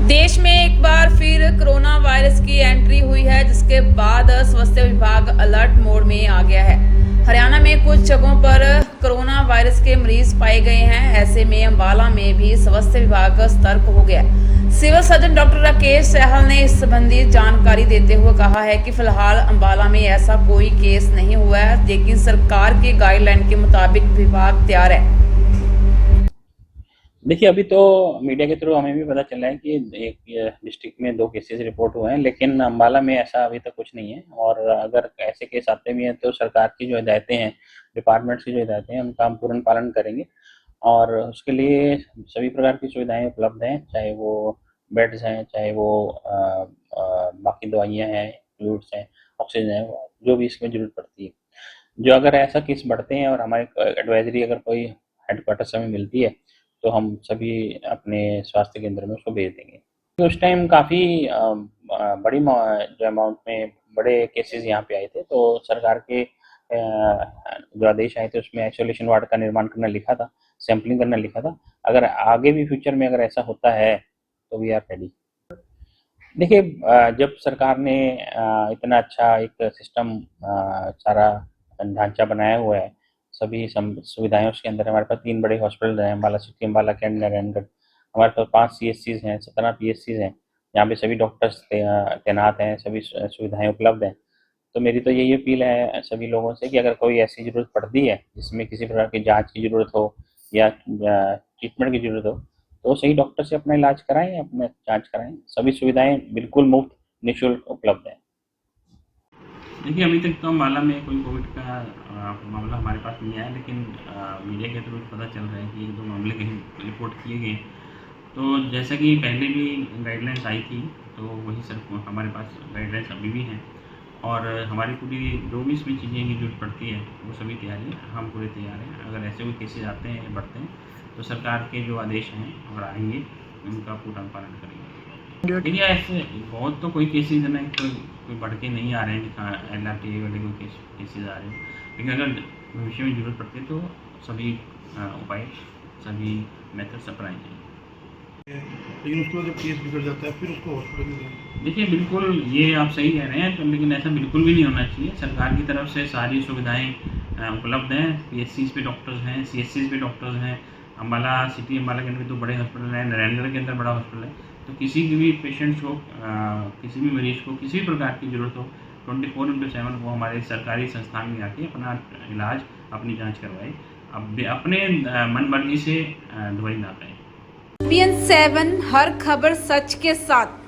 देश में एक बार फिर कोरोना वायरस की एंट्री हुई है, जिसके बाद स्वास्थ्य विभाग अलर्ट मोड में आ गया है। हरियाणा में कुछ जगहों पर कोरोना वायरस के मरीज पाए गए हैं। ऐसे में अंबाला में भी स्वास्थ्य विभाग सतर्क हो गया। सिविल सर्जन डॉक्टर राकेश सहल ने इस संबंधी जानकारी देते हुए कहा है कि फिलहाल अंबाला में ऐसा कोई केस नहीं हुआ है, लेकिन सरकार के गाइडलाइन के मुताबिक विभाग तैयार है। देखिए, अभी तो मीडिया के थ्रू हमें भी पता चला है कि एक डिस्ट्रिक्ट में 2 केसेस रिपोर्ट हुए हैं, लेकिन अम्बाला में ऐसा अभी तक कुछ नहीं है। और अगर ऐसे केस आते भी हैं तो सरकार की जो हिदायतें हैं, डिपार्टमेंट्स की जो हिदायतें हैं, उनका हम पूर्ण पालन करेंगे। और उसके लिए सभी प्रकार की सुविधाएं उपलब्ध हैं, चाहे वो बेड्स हैं, चाहे वो बाकी दवाइयाँ हैं, फ्लूइड्स हैं, ऑक्सीजन है, जो भी इसमें ज़रूरत पड़ती है। जो अगर ऐसा केस बढ़ते हैं और हमारे एडवाइजरी अगर कोई हेडक्वार्टर से हमें मिलती है, तो हम सभी अपने स्वास्थ्य केंद्र में उसको भेज देंगे। तो उस टाइम काफ़ी बड़ी जो अमाउंट में बड़े केसेस यहाँ पे आए थे, तो सरकार के जो आदेश आए थे उसमें आइसोलेशन वार्ड का निर्माण करना लिखा था, सैंपलिंग करना लिखा था। अगर आगे भी फ्यूचर में अगर ऐसा होता है तो वी आर रेडी। देखिए, जब सरकार ने इतना अच्छा एक सिस्टम सारा ढांचा बनाया हुआ है, सभी सुविधाएं उसके अंदर, हमारे पास 3 बड़े हॉस्पिटल हैं, अम्बाला सिटी, अम्बाला कैंट, नारायणगढ़। हमारे पास 5 सीएचसीज हैं, 17 पीएचसीज हैं, जहाँ पे सभी डॉक्टर्स तैनात हैं, सभी सुविधाएं उपलब्ध हैं। तो मेरी तो यही अपील है सभी लोगों से कि अगर कोई ऐसी ज़रूरत पड़ती है जिसमें किसी प्रकार की जांच की ज़रूरत हो या ट्रीटमेंट की ज़रूरत हो, तो सही डॉक्टर से अपना इलाज कराएं, अपना जांच कराएं। सभी सुविधाएं बिल्कुल मुफ्त निःशुल्क उपलब्ध हैं। देखिए, अभी तक तो अम्बाला में कोई कोविड का मामला हमारे पास नहीं आया, लेकिन मीडिया के थ्रू पता चल रहा है कि 1-2 मामले कहीं रिपोर्ट किए गए। तो जैसा कि पहले भी गाइडलाइंस आई थी, तो वही सर हमारे पास गाइडलाइंस अभी भी हैं। और हमारी पूरी जो भी इसमें चीज़ें की ज़रूरत पड़ती है, वो सभी तैयार है, हम पूरे तैयार हैं। अगर ऐसे कोई केसेस आते हैं, बढ़ते हैं, तो सरकार के जो आदेश हैं और आएंगे, उनका पूरा पालन करेंगे। देखिए, ऐसे बहुत तो कोई केसेज है ना, कोई बढ़ के नहीं आ रहे हैं, LRTI वाले कोई केसेज आ रहे हैं, लेकिन अगर भविष्य में ज़रूरत पड़ती है तो सभी उपाय, सभी मेथड्स अपनाए जाएंगे। लेकिन उसके बाद जब केस बिगड़ जाता है फिर उसको हॉस्पिटल में देखिए, बिल्कुल ये आप सही कह रहे हैं, तो लेकिन ऐसा बिल्कुल भी नहीं होना चाहिए। सरकार की तरफ से सारी सुविधाएं उपलब्ध हैं। पीएचसीज पे डॉक्टर्स हैं, सीएचसीज पे डॉक्टर्स हैं। अम्बाला सिटी, अम्बाला के अंदर तो बड़े हॉस्पिटल हैं, नारायणगढ़ के अंदर बड़ा हॉस्पिटल है। तो किसी भी पेशेंट्स को, किसी भी मरीज़ को किसी भी प्रकार की ज़रूरत हो, 24/7 वो हमारे सरकारी संस्थान में आके अपना इलाज, अपनी जाँच करवाए। अब अपने मन मर्जी से दवाई ना पाए। PN7 हर खबर सच के साथ।